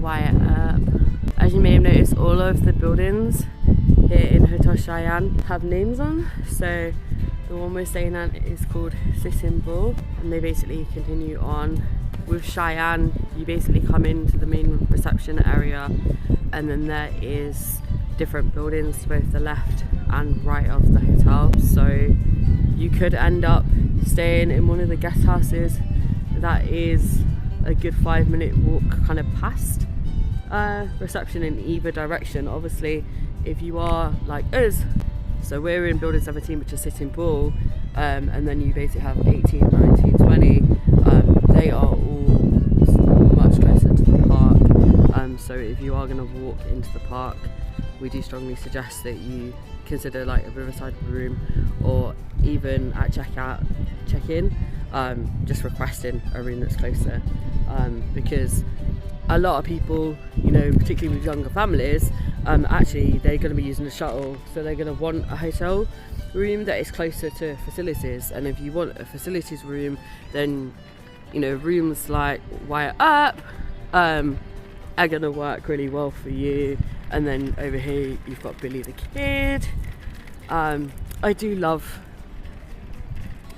Wyatt Earp. As you may have noticed, all of the buildings here in Hotel Cheyenne have names on. So the one we're staying at is called Sitting Bull, and they basically continue on. With Cheyenne, you basically come into the main reception area, and then there is different buildings to both the left and right of the hotel. So you could end up staying in one of the guest houses that is a good 5-minute walk kind of past reception in either direction. Obviously, if you are like us, so we're in building 17, which is Sitting Bull, and then you basically have 18, 19, 20. They are all much closer to the park. So if you are going to walk into the park, we do strongly suggest that you consider like a riverside room, or even at check-in, just requesting a room that's closer, because a lot of people, you know, particularly with younger families, actually they're going to be using the shuttle, so they're going to want a hotel room that is closer to facilities. And if you want a facilities room, then you know, rooms like Wyatt Earp are going to work really well for you. And then over here you've got Billy the Kid. I do love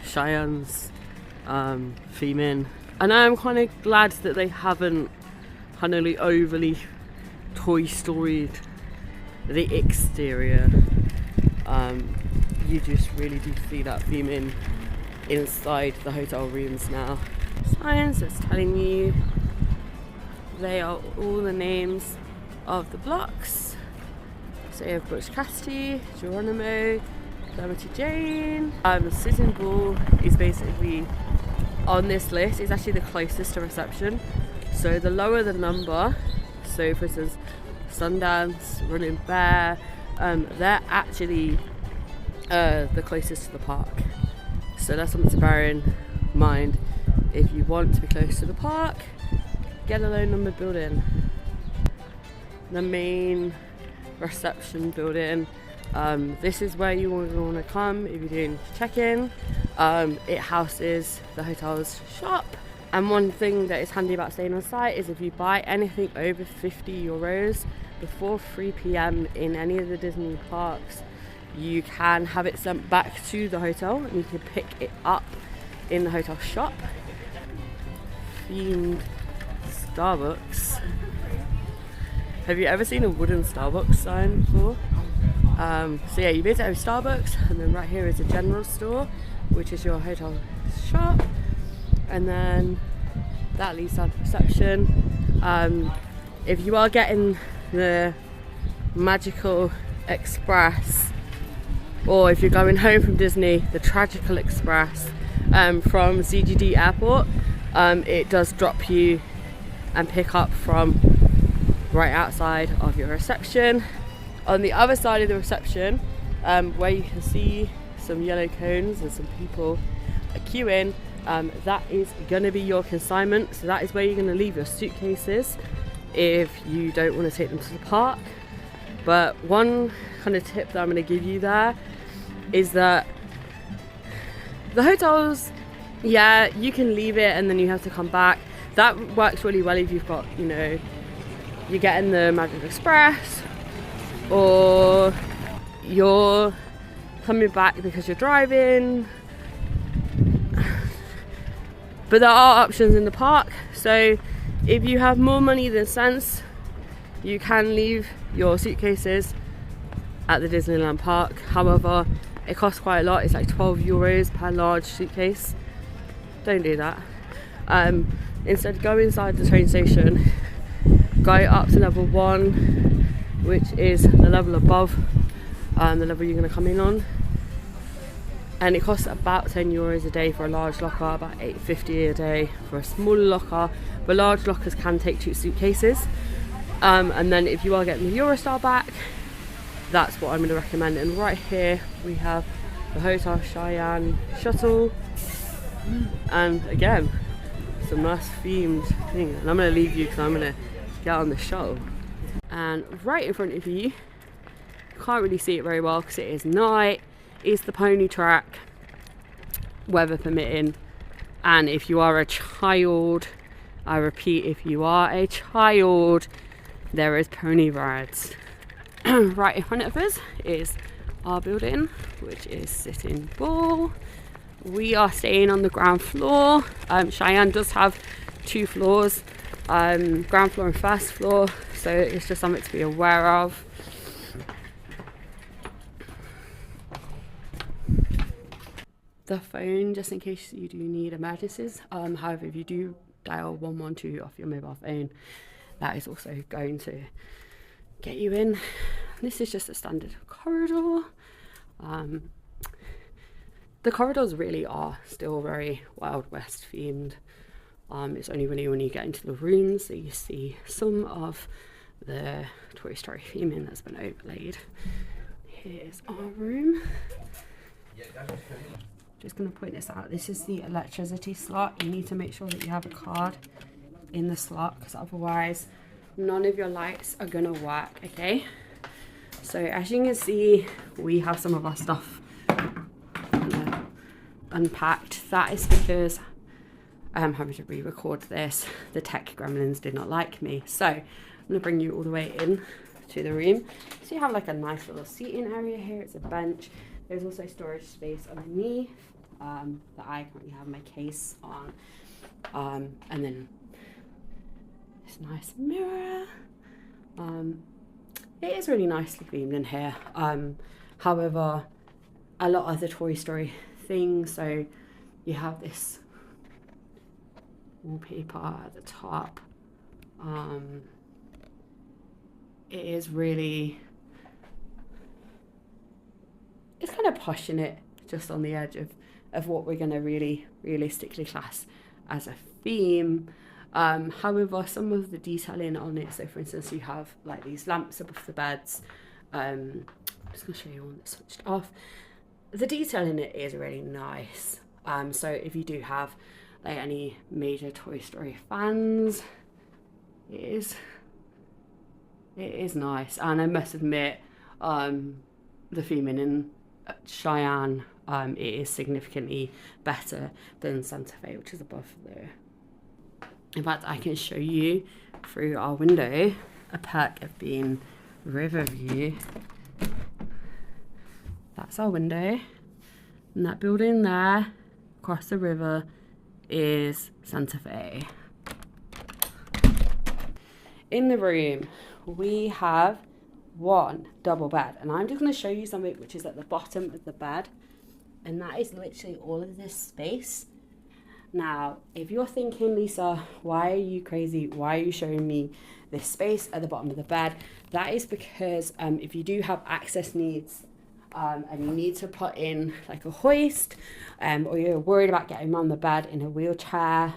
Cheyenne's theming, and I'm kind of glad that they haven't kind of like overly Toy Story'd the exterior. You just really do see that theming inside the hotel rooms now. Signs that's telling you they are all the names of the blocks. So you have Butch Cassidy, Geronimo, Calamity Jane. Sitting Bull is basically on this list. It's actually the closest to reception. So the lower the number, so for instance Sundance, Running Bear, they're actually the closest to the park. So that's something to bear in mind. If you want to be close to the park, get a low number building. The main reception building, this is where you want to come if you're doing check-in. It houses the hotel's shop, and one thing that is handy about staying on site is if you buy anything over €50 before 3 PM in any of the Disney parks, you can have it sent back to the hotel and you can pick it up in the hotel shop. Themed Starbucks. Have you ever seen a wooden Starbucks sign before? So yeah, you basically have Starbucks, and then right here is a general store, which is your hotel shop, and then that leads down to reception. If you are getting the Magical Express, or if you're going home from Disney, the Tragical Express from CGD Airport, it does drop you and pick up from right outside of your reception. On the other side of the reception, where you can see some yellow cones and some people are queuing, that is going to be your consignment. So that is where you're going to leave your suitcases if you don't want to take them to the park. But one kind of tip that I'm going to give you there is that the hotels, yeah, you can leave it and then you have to come back. That works really well if you've got, you know, you're getting the Magic Express, or you're coming back because you're driving. But there are options in the park. So if you have more money than sense, you can leave your suitcases at the Disneyland park. However, it costs quite a lot. It's like €12 per large suitcase. Don't do that. Instead, go inside the train station, go up to level 1, which is the level above the level you're going to come in on, and it costs about €10 a day for a large locker, about $8.50 a day for a smaller locker, but large lockers can take 2 suitcases. And then if you are getting the Eurostar back, that's what I'm going to recommend. And right here we have the Hotel Cheyenne shuttle, and again some nice themed thing. And I'm going to leave you because I'm going to get on the shuttle. And right in front of you, can't really see it very well because it is night, is the pony track, weather permitting. And if you are a child, I repeat, if you are a child, there is pony rides. Right in front of us is our building, which is Sitting Bull. We are staying on the ground floor. Cheyenne does have 2 floors, ground floor and first floor, so it's just something to be aware of. The phone, just in case you do need emergencies. However, if you do dial 112 off your mobile phone, that is also going to get you in. This is just a standard corridor. The corridors really are still very Wild West themed. It's only really when you get into the rooms that you see some of the Toy Story theming that's been overlaid. Here's our room. Just going to point this out. This is the electricity slot. You need to make sure that you have a card in the slot, because otherwise none of your lights are going to work, okay? So as you can see, we have some of our stuff unpacked. That is because I'm having to re-record this. The tech gremlins did not like me. So I'm going to bring you all the way in to the room. So you have like a nice little seating area here. It's a bench. There's also storage space underneath that I currently have my case on. And then this nice mirror. It is really nicely themed in here. However, a lot of the Toy Story things, so you have this wallpaper at the top. It is really, it's kind of pushing it just on the edge of what we're going to really realistically class as a theme. However, some of the detailing on it, so for instance, you have like these lamps above the beds. I'm just going to show you one that's switched off. The detail in it is really nice. So if you do have like any major Toy Story fans, it is nice. And I must admit, the theming in Cheyenne, it is significantly better than Santa Fe, which is above there. In fact, I can show you through our window, a perk of being river view. That's our window, and that building there across the river is Santa Fe. In the room, we have one double bed, and I'm just going to show you something which is at the bottom of the bed, and that is literally all of this space. Now, if you're thinking, Lisa, why are you crazy? Why are you showing me this space at the bottom of the bed? That is because if you do have access needs, and you need to put in like a hoist, or you're worried about getting on the bed in a wheelchair,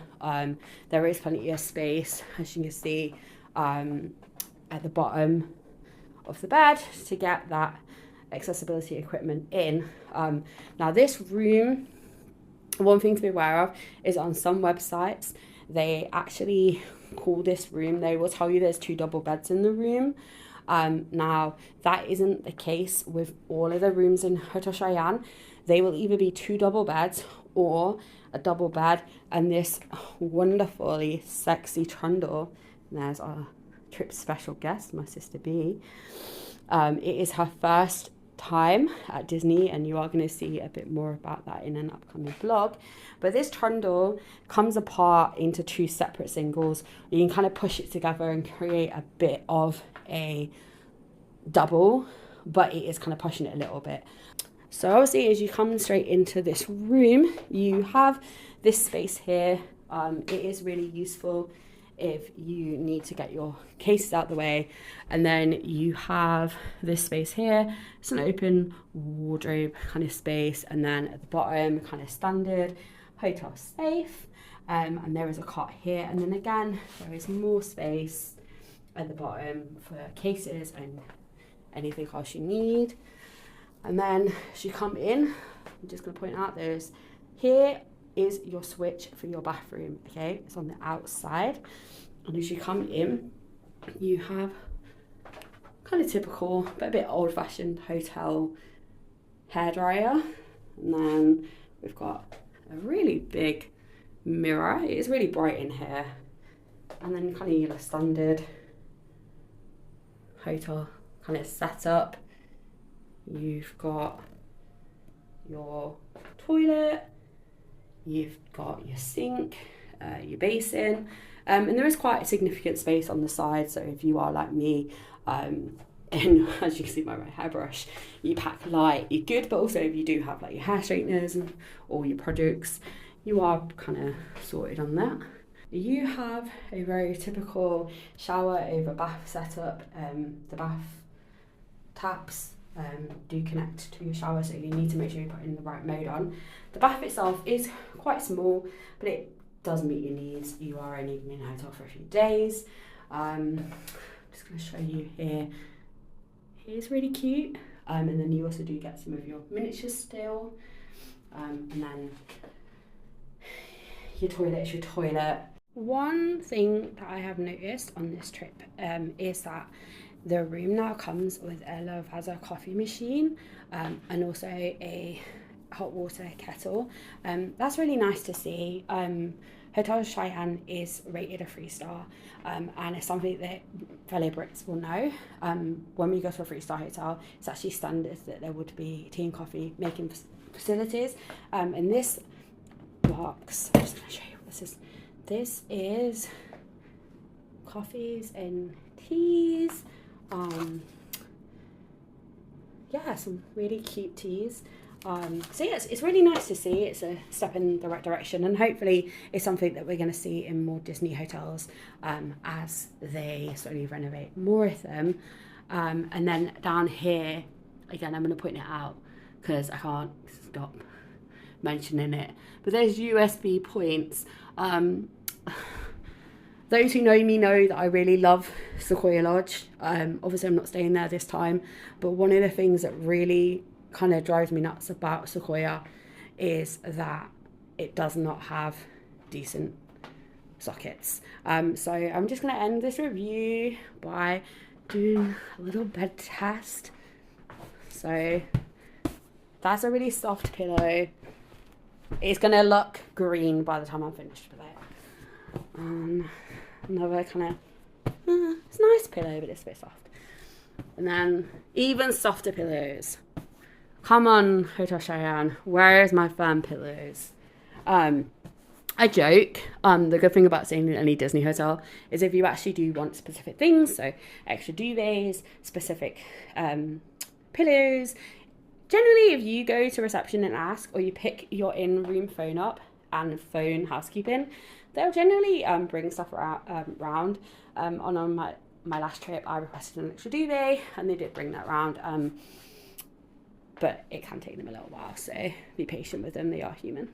there is plenty of space, as you can see, at the bottom of the bed to get that accessibility equipment in. Now this room, one thing to be aware of is on some websites, they actually call this room, they will tell you there's 2 double beds in the room. Now, that isn't the case with all of the rooms in Hotel Cheyenne. They will either be 2 double beds or a double bed, and this wonderfully sexy trundle, and there's our trip special guest, my sister B. It is her first time at Disney, and you are going to see a bit more about that in an upcoming vlog. But this trundle comes apart into 2 separate singles. You can kind of push it together and create a bit of a double, but it is kind of pushing it a little bit. So obviously, as you come straight into this room, you have this space here. It is really useful if you need to get your cases out the way. And then you have this space here. It's an open wardrobe kind of space, and then at the bottom, kind of standard hotel safe, and there is a cot here, and then again there is more space at the bottom for cases and anything else you need. And then as you come in, I'm just going to point out, here is your switch for your bathroom, okay? It's on the outside. And as you come in, you have kind of typical, but a bit old-fashioned hotel hairdryer. And then we've got a really big mirror. It is really bright in here. and then kind of your standard hotel kind of setup. You've got your toilet, you've got your sink, your basin, and there is quite a significant space on the side. So if you are like me, and as you can see by my hairbrush, you pack light, you're good. But also if you do have like your hair straighteners and all your products, you are kind of sorted on that. You have a very typical shower over bath setup. The bath taps do connect to your shower, so you need to make sure you're putting the right mode on. The bath itself is quite small, but it does meet your needs. You are only in a hotel for a few days. I'm just going to show you here. It's really cute. And then you also do get some of your miniatures still. And then your toilet is your toilet. One thing that I have noticed on this trip is that the room now comes with a Lavazza coffee machine and also a hot water kettle. That's really nice to see. Hotel Cheyenne is rated a 3-star, and it's something that fellow Brits will know. When we go to a 3-star hotel, it's actually standard that there would be tea and coffee making facilities. And this box, I'm just going to show you what this is. This is coffees and teas. Yeah, some really cute teas. So yes, it's really nice to see. It's a step in the right direction, and hopefully it's something that we're going to see in more Disney hotels as they slowly renovate more of them. And then down here, again, I'm going to point it out because I can't stop mentioning it, but there's USB points. Those who know me know that I really love Sequoia Lodge. Obviously I'm not staying there this time, but one of the things that really kind of drives me nuts about Sequoia is that it does not have decent sockets. So I'm just going to end this review by doing a little bed test. So that's a really soft pillow. It's going to look green by the time I'm finished with it. Another kind of, it's a nice pillow, but it's a bit soft. And then even softer pillows. Come on, Hotel Cheyenne, where's my firm pillows? I joke. The good thing about staying in any Disney hotel is if you actually do want specific things, so extra duvets, specific pillows. Generally, if you go to reception and ask, or you pick your in-room phone up and phone housekeeping, they'll generally bring stuff around. On my last trip, I requested an extra duvet, and they did bring that around. But it can take them a little while, so be patient with them. They are human.